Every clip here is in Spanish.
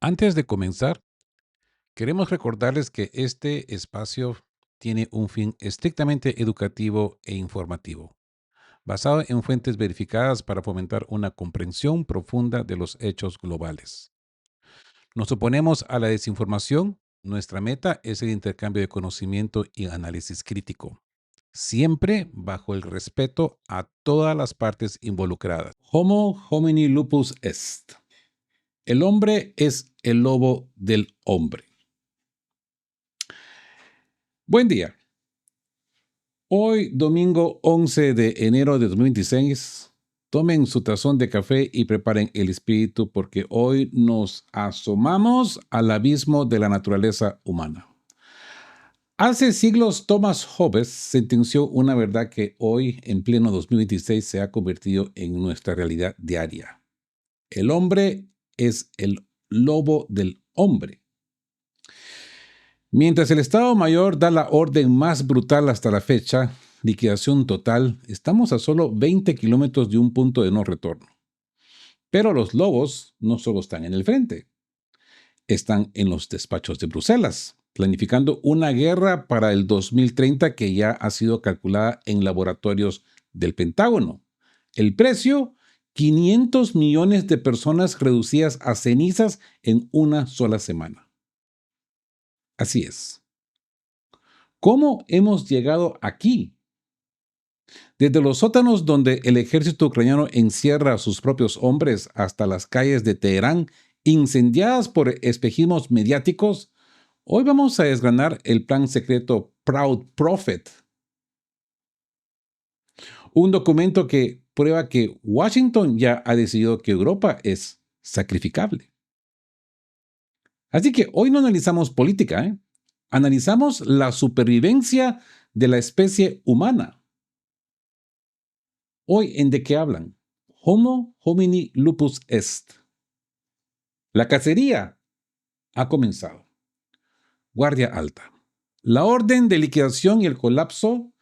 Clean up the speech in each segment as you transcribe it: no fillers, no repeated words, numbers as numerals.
Antes de comenzar, queremos recordarles que este espacio tiene un fin estrictamente educativo e informativo, basado en fuentes verificadas para fomentar una comprensión profunda de los hechos globales. Nos oponemos a la desinformación. Nuestra meta es el intercambio de conocimiento y análisis crítico, siempre bajo el respeto a todas las partes involucradas. Homo homini lupus est. El hombre es el lobo del hombre. Buen día. Hoy, domingo 11 de enero de 2026, tomen su tazón de café y preparen el espíritu porque hoy nos asomamos al abismo de la naturaleza humana. Hace siglos, Thomas Hobbes sentenció una verdad que hoy, en pleno 2026, se ha convertido en nuestra realidad diaria. El hombre es el lobo del hombre. Mientras el Estado Mayor da la orden más brutal hasta la fecha, liquidación total, estamos a solo 20 kilómetros de un punto de no retorno. Pero los lobos no solo están en el frente, están en los despachos de Bruselas, planificando una guerra para el 2030 que ya ha sido calculada en laboratorios del Pentágono. El precio, 500 millones de personas reducidas a cenizas en una sola semana. Así es. ¿Cómo hemos llegado aquí? Desde los sótanos donde el ejército ucraniano encierra a sus propios hombres hasta las calles de Teherán incendiadas por espejismos mediáticos, hoy vamos a desgranar el plan secreto Proud Prophet, un documento que prueba que Washington ya ha decidido que Europa es sacrificable. Así que hoy no analizamos política, analizamos la supervivencia de la especie humana. Hoy, ¿en de qué hablan? Homo homini lupus est. La cacería ha comenzado. Guardia alta. La orden de liquidación y el colapso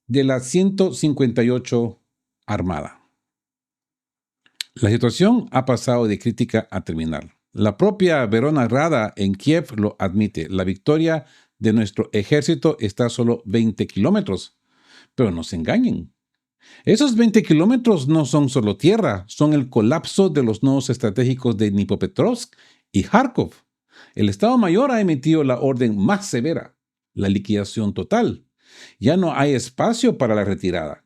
de la 158 Armada. La situación ha pasado de crítica a terminal. La propia Verona Rada en Kiev lo admite. La victoria de nuestro ejército está a solo 20 kilómetros. Pero no se engañen. Esos 20 kilómetros no son solo tierra, son el colapso de los nodos estratégicos de Dnipropetrovsk y Kharkov. El Estado Mayor ha emitido la orden más severa, la liquidación total. Ya no hay espacio para la retirada.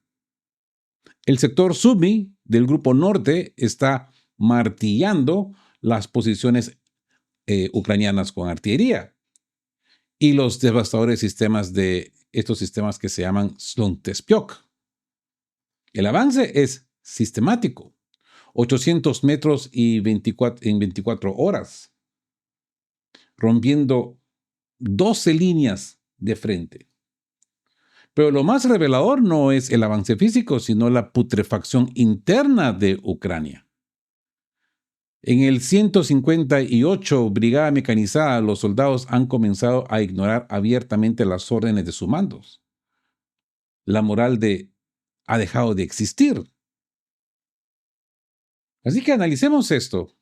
El sector Sumy del Grupo Norte está martillando las posiciones ucranianas con artillería y los devastadores sistemas de estos sistemas que se llaman Sluntespiok. El avance es sistemático, 800 metros en 24 horas, rompiendo 12 líneas de frente. Pero lo más revelador no es el avance físico, sino la putrefacción interna de Ucrania. En el 158 Brigada Mecanizada, los soldados han comenzado a ignorar abiertamente las órdenes de sus mandos. La moral ha dejado de existir. Así que analicemos esto.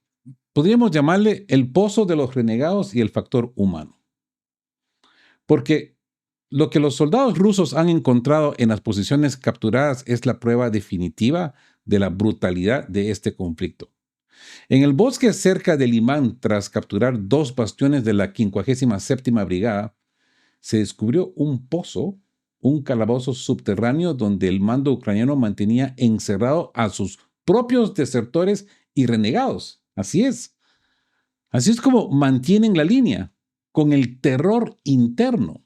Podríamos llamarle el pozo de los renegados y el factor humano. Porque lo que los soldados rusos han encontrado en las posiciones capturadas es la prueba definitiva de la brutalidad de este conflicto. En el bosque cerca de Limán, tras capturar 2 bastiones de la 57ª Brigada, se descubrió un pozo, un calabozo subterráneo donde el mando ucraniano mantenía encerrado a sus propios desertores y renegados. Así es. Así es como mantienen la línea, con el terror interno.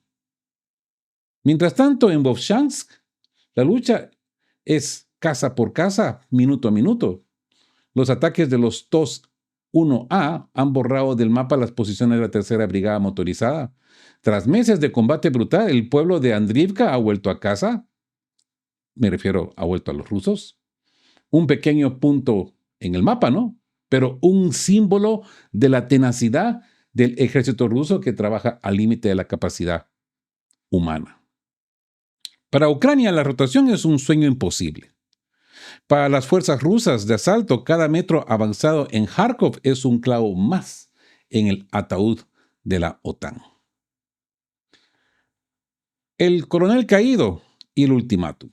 Mientras tanto, en Vovchansk, la lucha es casa por casa, minuto a minuto. Los ataques de los TOS 1A han borrado del mapa las posiciones de la tercera brigada motorizada. Tras meses de combate brutal, el pueblo de Andriivka ha vuelto a casa. Me refiero, ha vuelto a los rusos. Un pequeño punto en el mapa, ¿no? Pero un símbolo de la tenacidad del ejército ruso que trabaja al límite de la capacidad humana. Para Ucrania, la rotación es un sueño imposible. Para las fuerzas rusas de asalto, cada metro avanzado en Kharkov es un clavo más en el ataúd de la OTAN. El coronel caído y el ultimátum.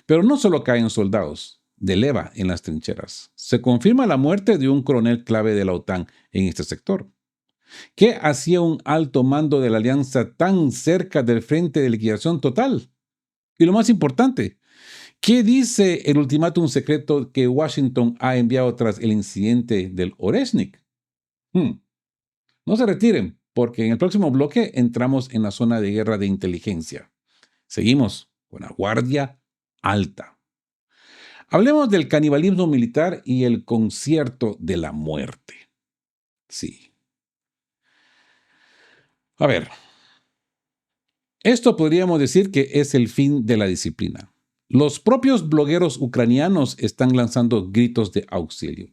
Pero no solo caen soldados de leva en las trincheras. Se confirma la muerte de un coronel clave de la OTAN en este sector. ¿Qué hacía un alto mando de la alianza tan cerca del frente de liquidación total? Y lo más importante, ¿qué dice el ultimátum secreto que Washington ha enviado tras el incidente del Oreshnik? No se retiren, porque en el próximo bloque entramos en la zona de guerra de inteligencia. Seguimos con la guardia alta. Hablemos del canibalismo militar y el concierto de la muerte. Sí. A ver, esto podríamos decir que es el fin de la disciplina. Los propios blogueros ucranianos están lanzando gritos de auxilio.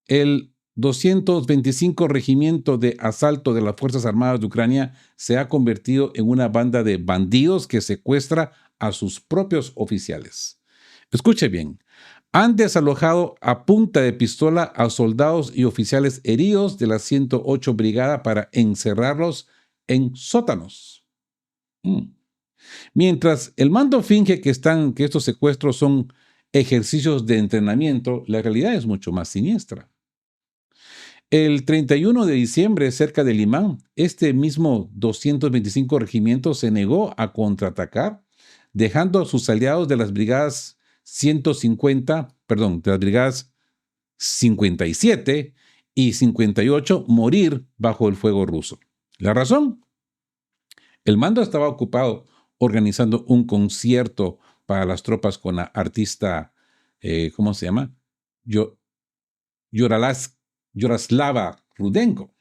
El 225 Regimiento de Asalto de las Fuerzas Armadas de Ucrania se ha convertido en una banda de bandidos que secuestra a sus propios oficiales. Escuche bien, han desalojado a punta de pistola a soldados y oficiales heridos de la 108 Brigada para encerrarlos en sótanos. Mientras el mando finge que estos secuestros son ejercicios de entrenamiento, la realidad es mucho más siniestra. El 31 de diciembre, cerca de Limán, este mismo 225 regimiento se negó a contraatacar, dejando a sus aliados de las brigadas 57 y 58 morir bajo el fuego ruso. ¿La razón? El mando estaba ocupado organizando un concierto para las tropas con la artista, ¿cómo se llama? Yaroslava Rudenko.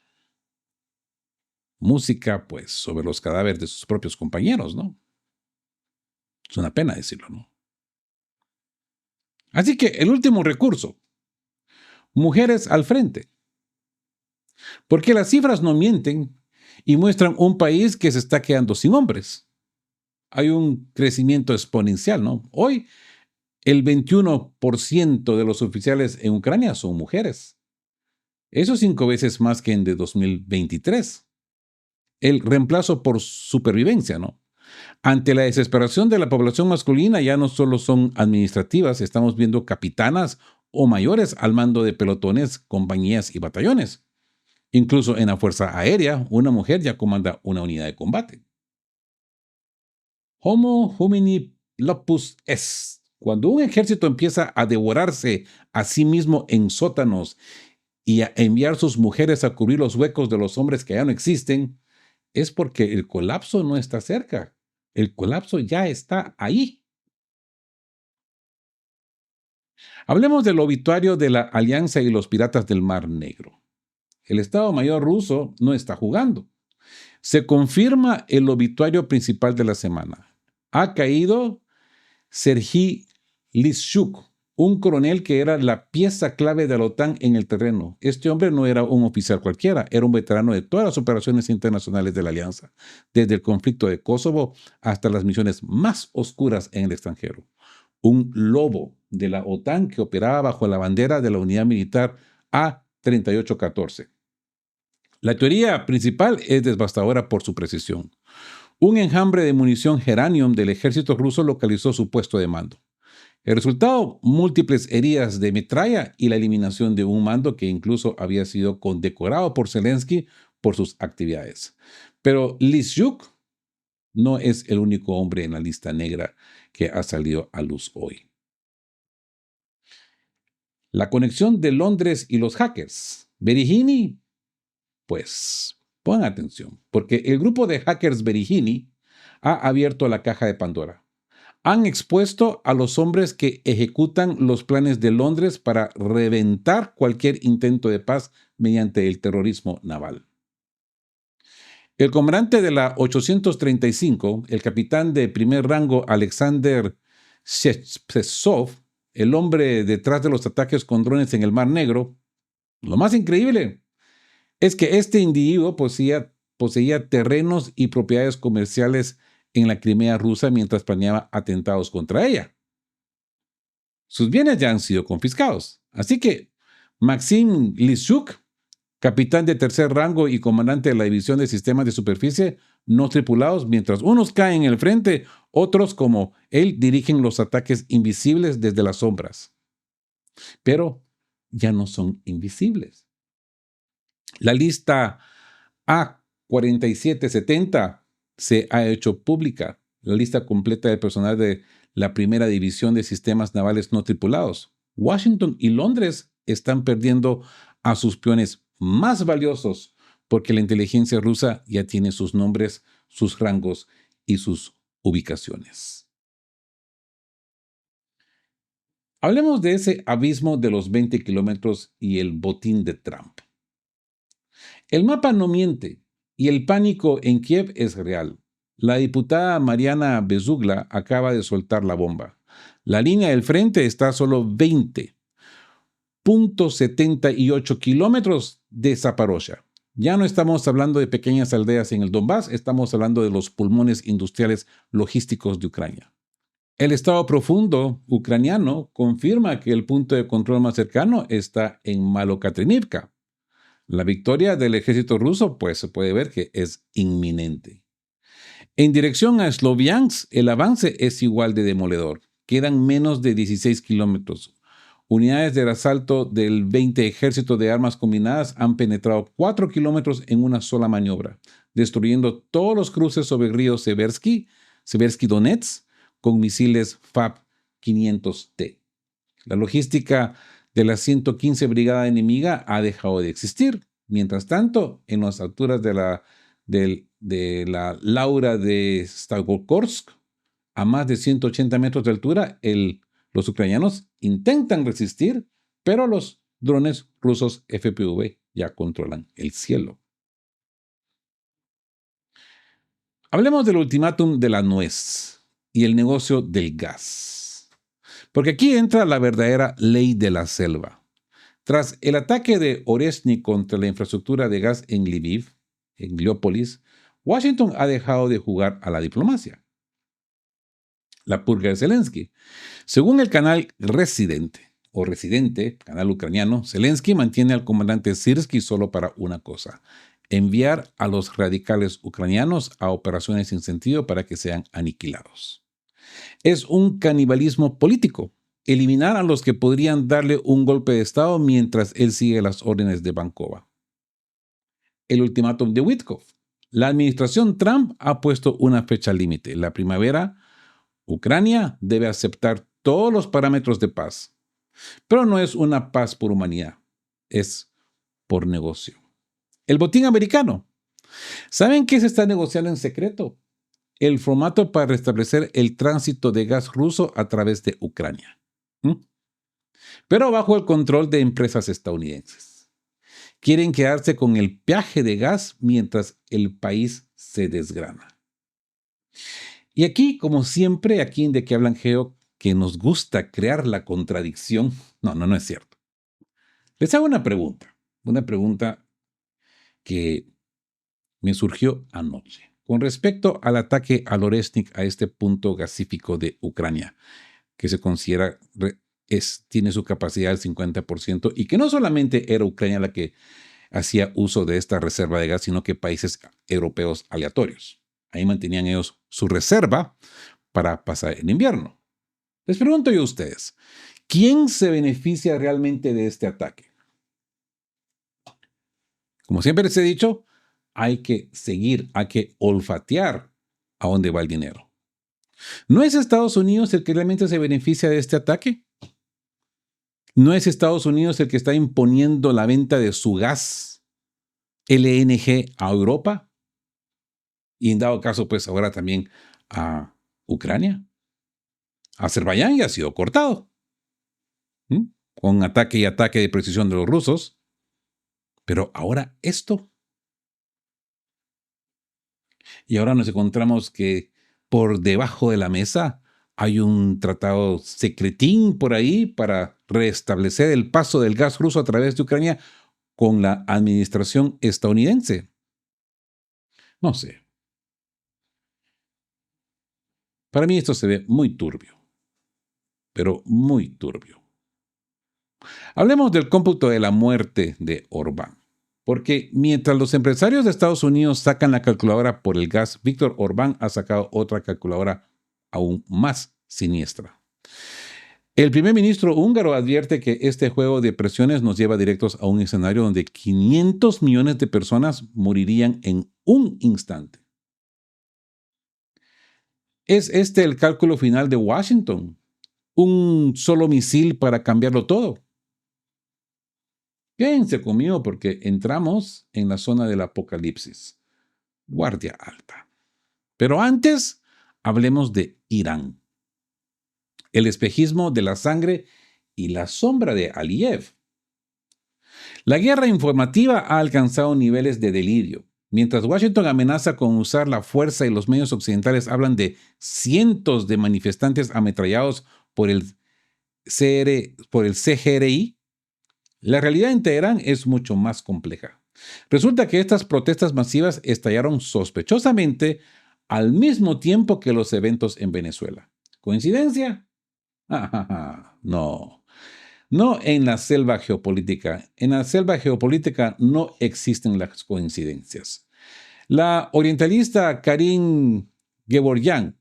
Música, pues, sobre los cadáveres de sus propios compañeros, ¿no? Es una pena decirlo, ¿no? Así que el último recurso, mujeres al frente. Porque las cifras no mienten y muestran un país que se está quedando sin hombres. Hay un crecimiento exponencial, ¿no? Hoy, el 21% de los oficiales en Ucrania son mujeres. Eso es 5 veces más que en de 2023. El reemplazo por supervivencia, ¿no? Ante la desesperación de la población masculina, ya no solo son administrativas, estamos viendo capitanas o mayores al mando de pelotones, compañías y batallones. Incluso en la Fuerza Aérea, una mujer ya comanda una unidad de combate. Homo homini lupus est. Cuando un ejército empieza a devorarse a sí mismo en sótanos y a enviar sus mujeres a cubrir los huecos de los hombres que ya no existen, es porque el colapso no está cerca. El colapso ya está ahí. Hablemos del obituario de la Alianza y los piratas del Mar Negro. El Estado Mayor ruso no está jugando. Se confirma el obituario principal de la semana. Ha caído Serhiy Lishchuk, un coronel que era la pieza clave de la OTAN en el terreno. Este hombre no era un oficial cualquiera, era un veterano de todas las operaciones internacionales de la Alianza, desde el conflicto de Kosovo hasta las misiones más oscuras en el extranjero. Un lobo de la OTAN que operaba bajo la bandera de la unidad militar A3814. La teoría principal es devastadora por su precisión. Un enjambre de munición Geranium del ejército ruso localizó su puesto de mando. El resultado, múltiples heridas de metralla y la eliminación de un mando que incluso había sido condecorado por Zelensky por sus actividades. Pero Lishchuk no es el único hombre en la lista negra que ha salido a luz hoy. La conexión de Londres y los hackers. Berihini, pues pongan atención, porque el grupo de hackers Berihini ha abierto la caja de Pandora. Han expuesto a los hombres que ejecutan los planes de Londres para reventar cualquier intento de paz mediante el terrorismo naval. El comandante de la 835, el capitán de primer rango Alexander Shevtsov, el hombre detrás de los ataques con drones en el Mar Negro, lo más increíble es que este individuo poseía terrenos y propiedades comerciales en la Crimea rusa mientras planeaba atentados contra ella. sus bienes ya han sido confiscados. Así que Maxim Lishuk, capitán de tercer rango y comandante de la División de Sistemas de Superficie no tripulados, mientras unos caen en el frente, otros, como él, dirigen los ataques invisibles desde las sombras. Pero ya no son invisibles. La lista A4770 se ha hecho pública, la lista completa del personal de la primera división de sistemas navales no tripulados. Washington y Londres están perdiendo a sus peones más valiosos porque la inteligencia rusa ya tiene sus nombres, sus rangos y sus ubicaciones. Hablemos de ese abismo de los 20 kilómetros y el botín de Trump. El mapa no miente y el pánico en Kiev es real. La diputada Mariana Bezugla acaba de soltar la bomba. La línea del frente está a solo 20,78 kilómetros de Zaporozhia. Ya no estamos hablando de pequeñas aldeas en el Donbass, estamos hablando de los pulmones industriales logísticos de Ucrania. El Estado profundo ucraniano confirma que el punto de control más cercano está en Malokatrinivka. La victoria del ejército ruso, pues se puede ver que es inminente. En dirección a Sloviansk, el avance es igual de demoledor. Quedan menos de 16 kilómetros. Unidades del asalto del 20 Ejército de Armas Combinadas han penetrado 4 kilómetros en una sola maniobra, destruyendo todos los cruces sobre el río Seversky Donetsk, con misiles FAB-500T. La logística de la 115 Brigada enemiga ha dejado de existir. Mientras tanto, en las alturas de la Laura de Stavropolsk, a más de 180 metros de altura, los ucranianos intentan resistir, pero los drones rusos FPV ya controlan el cielo. Hablemos del ultimátum de la nuez y el negocio del gas. Porque aquí entra la verdadera ley de la selva. Tras el ataque de Oresny contra la infraestructura de gas en Lviv, en Leópolis, Washington ha dejado de jugar a la diplomacia. La purga de Zelensky. Según el canal Residente, canal ucraniano, Zelensky mantiene al comandante Syrskyi solo para una cosa: enviar a los radicales ucranianos a operaciones sin sentido para que sean aniquilados. Es un canibalismo político, eliminar a los que podrían darle un golpe de Estado mientras él sigue las órdenes de Bankova. El ultimátum de Witkoff. La administración Trump ha puesto una fecha límite. La primavera, Ucrania debe aceptar todos los parámetros de paz. Pero no es una paz por humanidad, es por negocio. El botín americano. ¿Saben qué se está negociando en secreto? El formato para restablecer el tránsito de gas ruso a través de Ucrania. Pero bajo el control de empresas estadounidenses. Quieren quedarse con el peaje de gas mientras el país se desgrana. Y aquí, como siempre, aquí en De Qué Hablan Geo, que nos gusta crear la contradicción. No es cierto. Les hago una pregunta que me surgió anoche, con respecto al ataque al Oresnik, a este punto gasífico de Ucrania, que se considera tiene su capacidad del 50%, y que no solamente era Ucrania la que hacía uso de esta reserva de gas, sino que países europeos aleatorios. Ahí mantenían ellos su reserva para pasar el invierno. Les pregunto yo a ustedes, ¿quién se beneficia realmente de este ataque? Como siempre les he dicho, hay que seguir, hay que olfatear a dónde va el dinero. ¿No es Estados Unidos el que realmente se beneficia de este ataque? ¿No es Estados Unidos el que está imponiendo la venta de su gas LNG a Europa? Y en dado caso, pues ahora también a Ucrania. Azerbaiyán ya ha sido cortado, con ataque y ataque de precisión de los rusos. Pero ahora esto. Y ahora nos encontramos que por debajo de la mesa hay un tratado secretín por ahí para restablecer el paso del gas ruso a través de Ucrania con la administración estadounidense. No sé. Para mí esto se ve muy turbio. pero muy turbio. Hablemos del cómputo de la muerte de Orbán. Porque mientras los empresarios de Estados Unidos sacan la calculadora por el gas, Víctor Orbán ha sacado otra calculadora aún más siniestra. El primer ministro húngaro advierte que este juego de presiones nos lleva directos a un escenario donde 500 millones de personas morirían en un instante. ¿Es este el cálculo final de Washington? ¿Un solo misil para cambiarlo todo? Quédense conmigo porque entramos en la zona del apocalipsis. Guardia alta. Pero antes, hablemos de Irán. El espejismo de la sangre y la sombra de Aliyev. La guerra informativa ha alcanzado niveles de delirio. Mientras Washington amenaza con usar la fuerza y los medios occidentales hablan de cientos de manifestantes ametrallados por el CGRI, la realidad en Teherán es mucho más compleja. Resulta que estas protestas masivas estallaron sospechosamente al mismo tiempo que los eventos en Venezuela. ¿Coincidencia? No. No en la selva geopolítica. En la selva geopolítica no existen las coincidencias. La orientalista Karin Gevorgyan,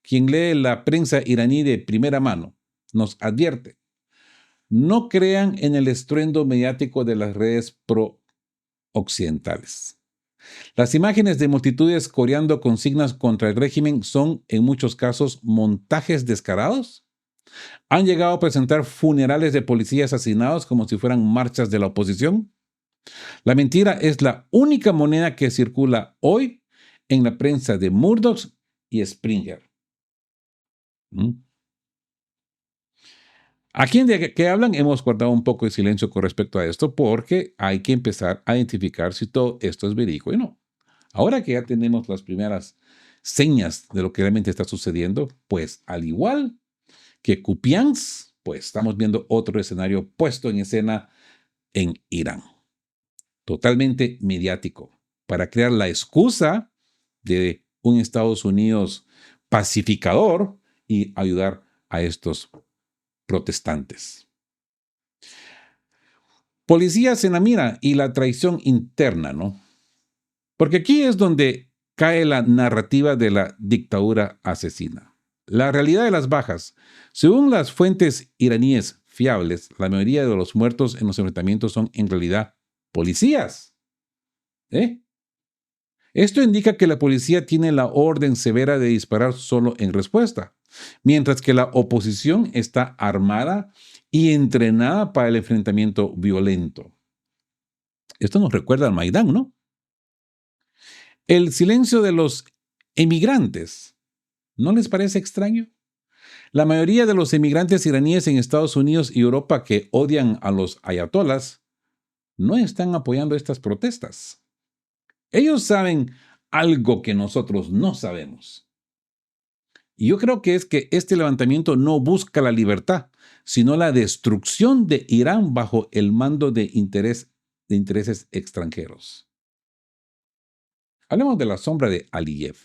quien lee la prensa iraní de primera mano, nos advierte: no crean en el estruendo mediático de las redes pro-occidentales. Las imágenes de multitudes coreando consignas contra el régimen son, en muchos casos, montajes descarados. Han llegado a presentar funerales de policías asesinados como si fueran marchas de la oposición. La mentira es la única moneda que circula hoy en la prensa de Murdoch y Springer. Aquí en De qué hablan hemos guardado un poco de silencio con respecto a esto porque hay que empezar a identificar si todo esto es verídico y no. Ahora que ya tenemos las primeras señas de lo que realmente está sucediendo, pues al igual que Kupiansk, pues estamos viendo otro escenario puesto en escena en Irán. Totalmente mediático, para crear la excusa de un Estados Unidos pacificador y ayudar a estos protestantes. Policías en la mira y la traición interna, ¿no? Porque aquí es donde cae la narrativa de la dictadura asesina. La realidad de las bajas. Según las fuentes iraníes fiables, la mayoría de los muertos en los enfrentamientos son en realidad policías. Esto indica que la policía tiene la orden severa de disparar solo en respuesta, mientras que la oposición está armada y entrenada para el enfrentamiento violento. Esto nos recuerda al Maidán, ¿no? El silencio de los emigrantes, ¿no les parece extraño? La mayoría de los emigrantes iraníes en Estados Unidos y Europa que odian a los ayatolás no están apoyando estas protestas. Ellos saben algo que nosotros no sabemos. Y yo creo que es que este levantamiento no busca la libertad, sino la destrucción de Irán bajo el mando de intereses extranjeros. Hablemos de la sombra de Aliyev.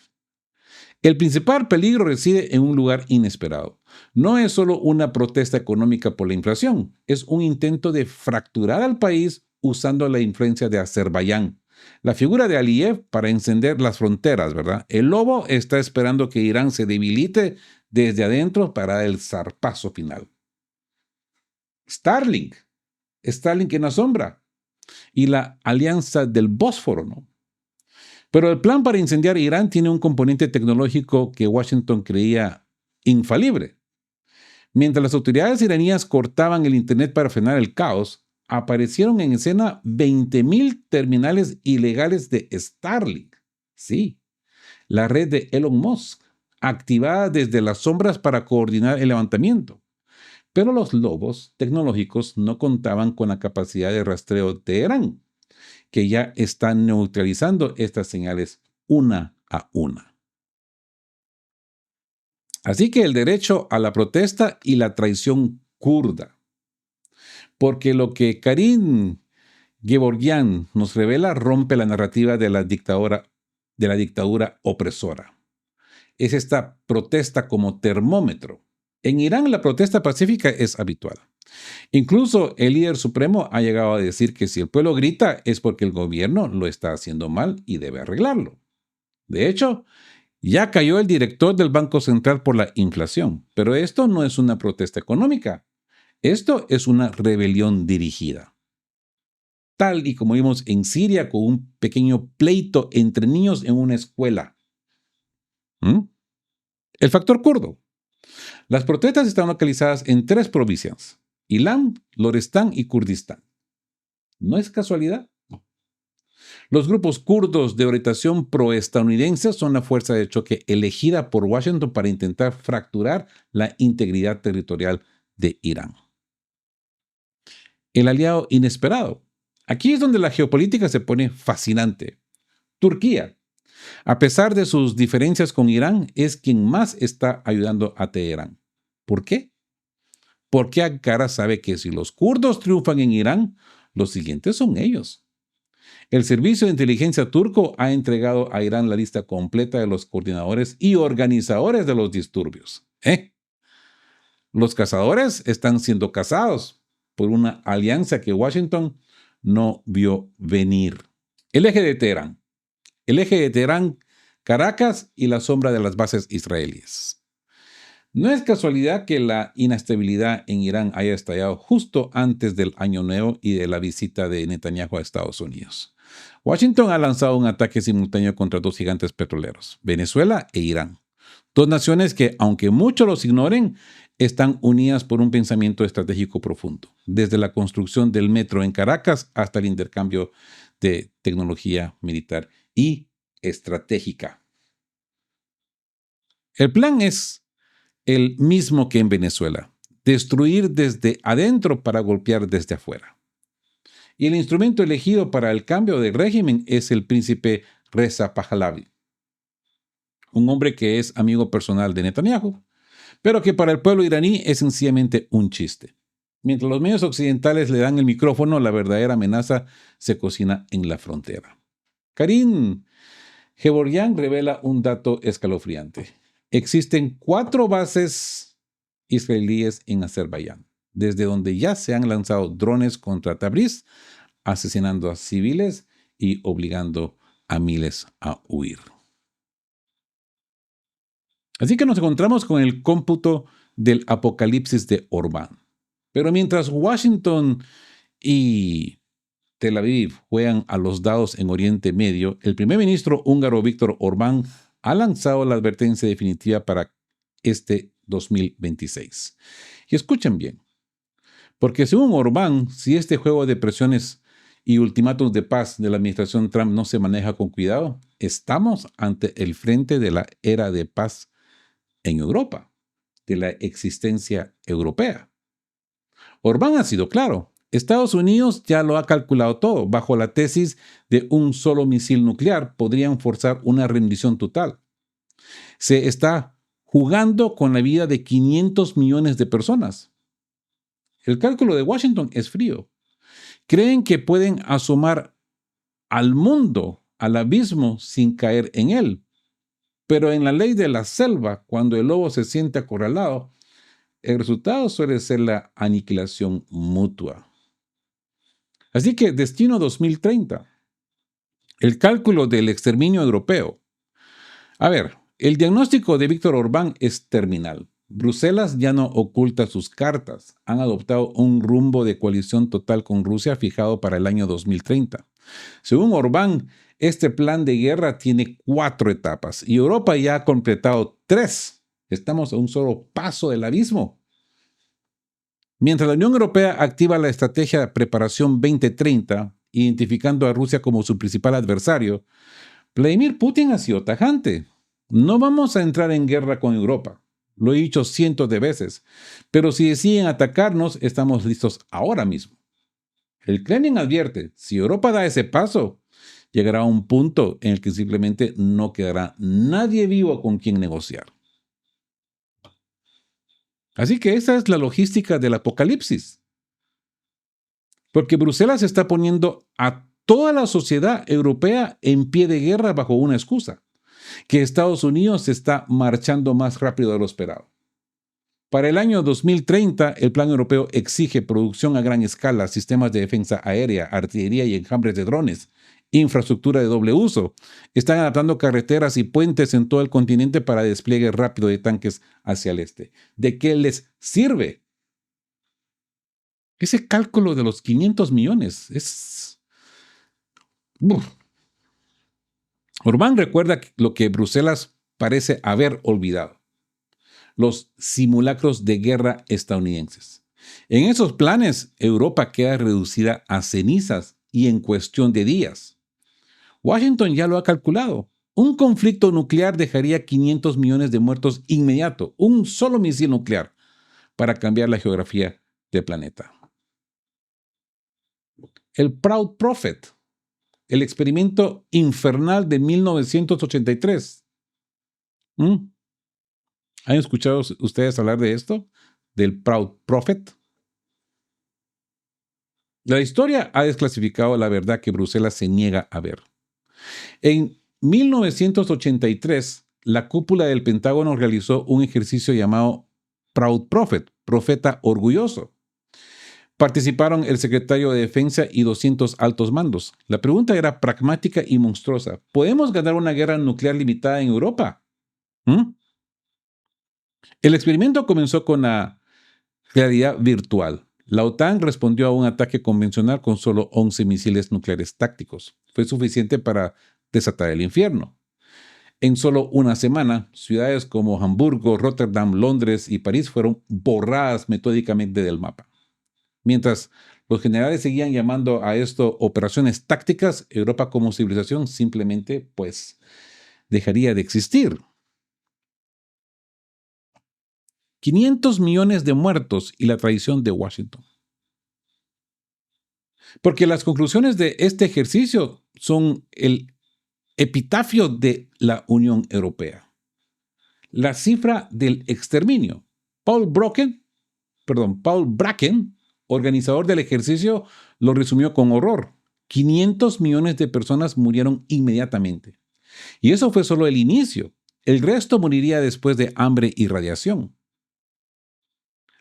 El principal peligro reside en un lugar inesperado. No es solo una protesta económica por la inflación, es un intento de fracturar al país usando la influencia de Azerbaiyán. La figura de Aliyev para encender las fronteras, ¿verdad? El lobo está esperando que Irán se debilite desde adentro para el zarpazo final. Starlink en la sombra. Y la alianza del Bósforo, ¿no? Pero el plan para incendiar Irán tiene un componente tecnológico que Washington creía infalible. Mientras las autoridades iraníes cortaban el Internet para frenar el caos, aparecieron en escena 20,000 terminales ilegales de Starlink. Sí, la red de Elon Musk, activada desde las sombras para coordinar el levantamiento. Pero los lobos tecnológicos no contaban con la capacidad de rastreo de Teherán, que ya están neutralizando estas señales una a una. Así que el derecho a la protesta y la traición kurda. Porque lo que Karin Gevorgyan nos revela rompe la narrativa de la dictadura opresora. Es esta protesta como termómetro. En Irán la protesta pacífica es habitual. Incluso el líder supremo ha llegado a decir que si el pueblo grita es porque el gobierno lo está haciendo mal y debe arreglarlo. De hecho, ya cayó el director del Banco Central por la inflación, pero esto no es una protesta económica. Esto es una rebelión dirigida. Tal y como vimos en Siria con un pequeño pleito entre niños en una escuela. El factor kurdo. Las protestas están localizadas en 3 provincias: Ilán, Lorestán y Kurdistán. ¿No es casualidad? Los grupos kurdos de orientación proestadounidense son la fuerza de choque elegida por Washington para intentar fracturar la integridad territorial de Irán. El aliado inesperado. Aquí es donde la geopolítica se pone fascinante. Turquía, a pesar de sus diferencias con Irán, es quien más está ayudando a Teherán. ¿Por qué? Porque Ankara sabe que si los kurdos triunfan en Irán, los siguientes son ellos. El servicio de inteligencia turco ha entregado a Irán la lista completa de los coordinadores y organizadores de los disturbios. Los cazadores están siendo cazados por una alianza que Washington no vio venir. El eje de Teherán. El eje de Teherán, Caracas y la sombra de las bases israelíes. No es casualidad que la inestabilidad en Irán haya estallado justo antes del Año Nuevo y de la visita de Netanyahu a Estados Unidos. Washington ha lanzado un ataque simultáneo contra 2 gigantes petroleros, Venezuela e Irán. 2 naciones que, aunque muchos los ignoren, están unidas por un pensamiento estratégico profundo, desde la construcción del metro en Caracas hasta el intercambio de tecnología militar y estratégica. El plan es el mismo que en Venezuela: destruir desde adentro para golpear desde afuera. Y el instrumento elegido para el cambio de régimen es el príncipe Reza Pahlavi, un hombre que es amigo personal de Netanyahu, pero que para el pueblo iraní es sencillamente un chiste. Mientras los medios occidentales le dan el micrófono, la verdadera amenaza se cocina en la frontera. Karim Gevorgian revela un dato escalofriante. Existen 4 bases israelíes en Azerbaiyán, desde donde ya se han lanzado drones contra Tabriz, asesinando a civiles y obligando a miles a huir. Así que nos encontramos con el cómputo del apocalipsis de Orbán. Pero mientras Washington y Tel Aviv juegan a los dados en Oriente Medio, el primer ministro húngaro Viktor Orbán ha lanzado la advertencia definitiva para este 2026. Y escuchen bien, porque según Orbán, si este juego de presiones y ultimátums de paz de la administración Trump no se maneja con cuidado, estamos ante el frente de la era de paz en Europa, de la existencia europea. Orbán ha sido claro. Estados Unidos ya lo ha calculado todo. Bajo la tesis de un solo misil nuclear, podrían forzar una rendición total. Se está jugando con la vida de 500 millones de personas. El cálculo de Washington es frío. Creen que pueden asomar al mundo, al abismo, sin caer en él. Pero en la ley de la selva, cuando el lobo se siente acorralado, el resultado suele ser la aniquilación mutua. Así que destino 2030. El cálculo del exterminio europeo. A ver, el diagnóstico de Víctor Orbán es terminal. Bruselas ya no oculta sus cartas. Han adoptado un rumbo de coalición total con Rusia fijado para el año 2030. Según Orbán, este plan de guerra tiene 4 etapas y Europa ya ha completado 3. Estamos a un solo paso del abismo. Mientras la Unión Europea activa la estrategia Preparación 2030, identificando a Rusia como su principal adversario, Vladimir Putin ha sido tajante. No vamos a entrar en guerra con Europa. Lo he dicho cientos de veces. Pero si deciden atacarnos, estamos listos ahora mismo. El Kremlin advierte, si Europa da ese paso, llegará a un punto en el que simplemente no quedará nadie vivo con quien negociar. Así que esa es la logística del apocalipsis. Porque Bruselas está poniendo a toda la sociedad europea en pie de guerra bajo una excusa: que Estados Unidos está marchando más rápido de lo esperado. Para el año 2030, el Plan Europeo exige producción a gran escala, sistemas de defensa aérea, artillería y enjambres de drones, infraestructura de doble uso. Están adaptando carreteras y puentes en todo el continente para despliegue rápido de tanques hacia el este. ¿De qué les sirve? Ese cálculo de los 500 millones es... Uf. Orbán recuerda lo que Bruselas parece haber olvidado: los simulacros de guerra estadounidenses. En esos planes, Europa queda reducida a cenizas y en cuestión de días. Washington ya lo ha calculado. Un conflicto nuclear dejaría 500 millones de muertos inmediato, un solo misil nuclear, para cambiar la geografía del planeta. El Proud Prophet, el experimento infernal de 1983. ¿Han escuchado ustedes hablar de esto? Del Proud Prophet. La historia ha desclasificado la verdad que Bruselas se niega a ver. En 1983, la cúpula del Pentágono realizó un ejercicio llamado Proud Prophet, profeta orgulloso. Participaron el secretario de Defensa y 200 altos mandos. La pregunta era pragmática y monstruosa. ¿Podemos ganar una guerra nuclear limitada en Europa? El experimento comenzó con la realidad virtual. La OTAN respondió a un ataque convencional con solo 11 misiles nucleares tácticos. Fue suficiente para desatar el infierno. En solo una semana, ciudades como Hamburgo, Rotterdam, Londres y París fueron borradas metódicamente del mapa. Mientras los generales seguían llamando a esto operaciones tácticas, Europa como civilización simplemente, dejaría de existir. 500 millones de muertos y la traición de Washington. Porque las conclusiones de este ejercicio son el epitafio de la Unión Europea. La cifra del exterminio. Paul Bracken, organizador del ejercicio, lo resumió con horror. 500 millones de personas murieron inmediatamente. Y eso fue solo el inicio. El resto moriría después de hambre y radiación.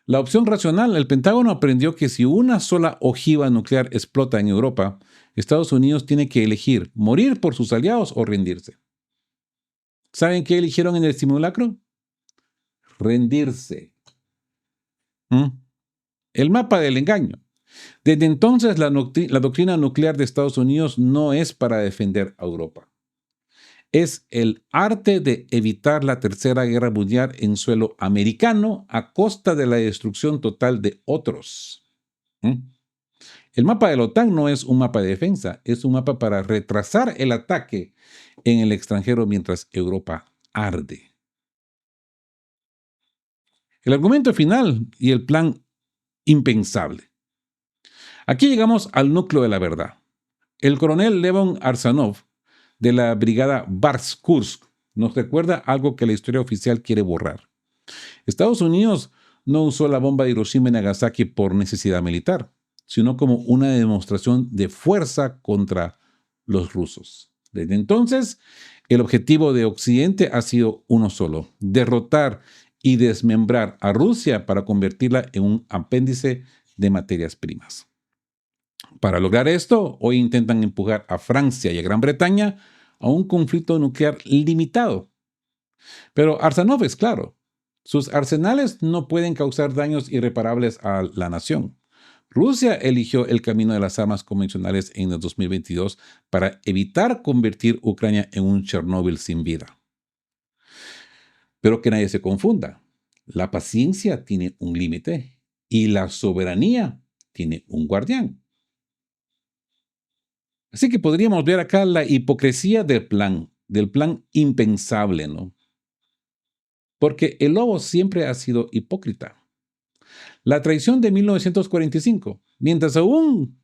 La opción racional: el Pentágono aprendió que si una sola ojiva nuclear explota en Europa, Estados Unidos tiene que elegir morir por sus aliados o rendirse. ¿Saben qué eligieron en el simulacro? Rendirse. El mapa del engaño. Desde entonces, la doctrina nuclear de Estados Unidos no es para defender a Europa. Es el arte de evitar la Tercera Guerra Mundial en suelo americano a costa de la destrucción total de otros. El mapa de la OTAN no es un mapa de defensa, es un mapa para retrasar el ataque en el extranjero mientras Europa arde. El argumento final y el plan impensable. Aquí llegamos al núcleo de la verdad. El coronel Levon Arsanov, de la brigada Barsk-Kursk, nos recuerda algo que la historia oficial quiere borrar. Estados Unidos no usó la bomba de Hiroshima y Nagasaki por necesidad militar, sino como una demostración de fuerza contra los rusos. Desde entonces, el objetivo de Occidente ha sido uno solo: derrotar y desmembrar a Rusia para convertirla en un apéndice de materias primas. Para lograr esto, hoy intentan empujar a Francia y a Gran Bretaña a un conflicto nuclear limitado. Pero Arsanov es claro: sus arsenales no pueden causar daños irreparables a la nación. Rusia eligió el camino de las armas convencionales en el 2022 para evitar convertir Ucrania en un Chernóbil sin vida. Pero que nadie se confunda: la paciencia tiene un límite y la soberanía tiene un guardián. Así que podríamos ver acá la hipocresía del plan impensable, ¿no? Porque el lobo siempre ha sido hipócrita. La traición de 1945, mientras aún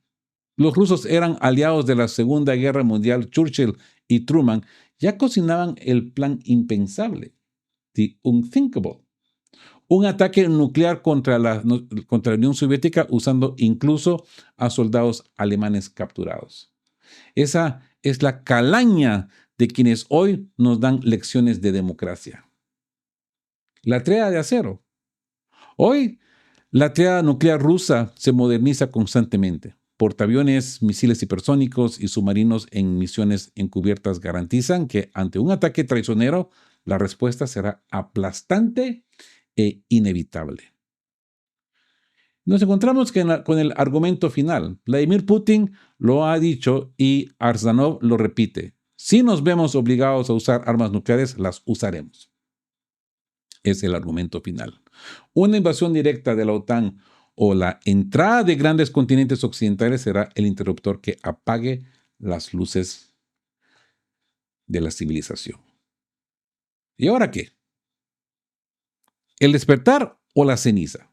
los rusos eran aliados de la Segunda Guerra Mundial, Churchill y Truman ya cocinaban el plan impensable, the unthinkable. Un ataque nuclear contra la Unión Soviética, usando incluso a soldados alemanes capturados. Esa es la calaña de quienes hoy nos dan lecciones de democracia. La tríada de acero. Hoy, la triada nuclear rusa se moderniza constantemente. Portaaviones, misiles hipersónicos y submarinos en misiones encubiertas garantizan que ante un ataque traicionero, la respuesta será aplastante e inevitable. Nos encontramos con el argumento final. Vladimir Putin lo ha dicho y Arzanov lo repite. Si nos vemos obligados a usar armas nucleares, las usaremos. Es el argumento final. Una invasión directa de la OTAN o la entrada de grandes continentes occidentales será el interruptor que apague las luces de la civilización. ¿Y ahora qué? ¿El despertar o la ceniza?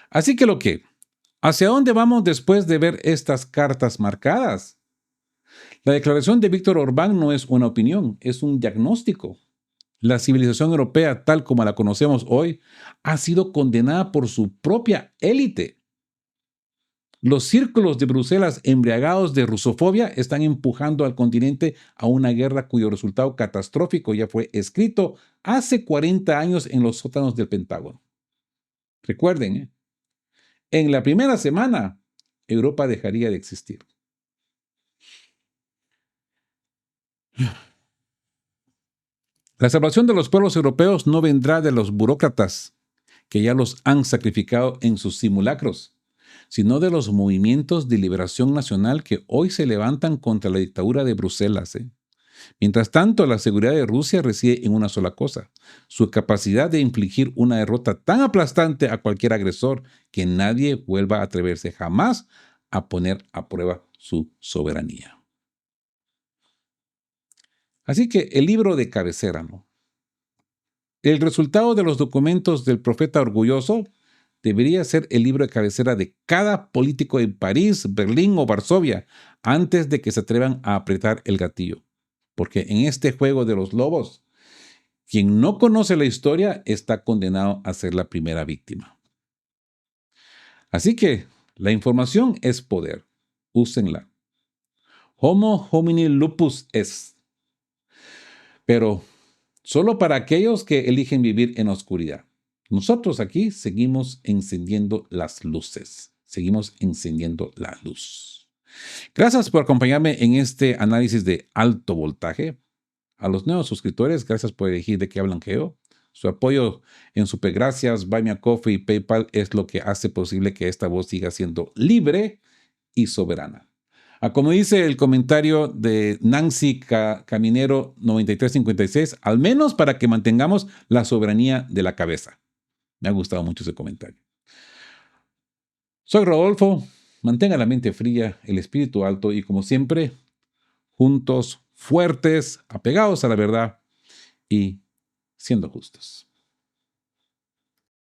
Así que ¿hacia dónde vamos después de ver estas cartas marcadas? La declaración de Víctor Orbán no es una opinión, es un diagnóstico. La civilización europea, tal como la conocemos hoy, ha sido condenada por su propia élite. Los círculos de Bruselas embriagados de rusofobia están empujando al continente a una guerra cuyo resultado catastrófico ya fue escrito hace 40 años en los sótanos del Pentágono. Recuerden, en la primera semana, Europa dejaría de existir. La salvación de los pueblos europeos no vendrá de los burócratas, que ya los han sacrificado en sus simulacros, sino de los movimientos de liberación nacional que hoy se levantan contra la dictadura de Bruselas. Mientras tanto, la seguridad de Rusia reside en una sola cosa: su capacidad de infligir una derrota tan aplastante a cualquier agresor que nadie vuelva a atreverse jamás a poner a prueba su soberanía. Así que el libro de cabecera, ¿no? El resultado de los documentos del profeta orgulloso debería ser el libro de cabecera de cada político en París, Berlín o Varsovia antes de que se atrevan a apretar el gatillo. Porque en este juego de los lobos, quien no conoce la historia está condenado a ser la primera víctima. Así que la información es poder. Úsenla. Homo homini lupus est. Pero solo para aquellos que eligen vivir en oscuridad. Nosotros aquí seguimos encendiendo las luces. Seguimos encendiendo la luz. Gracias por acompañarme en este análisis de alto voltaje. A los nuevos suscriptores, gracias por elegir de qué hablan Geo. Su apoyo en Supergracias, Buy Me a Coffee y PayPal es lo que hace posible que esta voz siga siendo libre y soberana. Como dice el comentario de Nancy Caminero 9356, al menos para que mantengamos la soberanía de la cabeza. Me ha gustado mucho ese comentario. Soy Rodolfo, mantenga la mente fría, el espíritu alto y como siempre, juntos, fuertes, apegados a la verdad y siendo justos.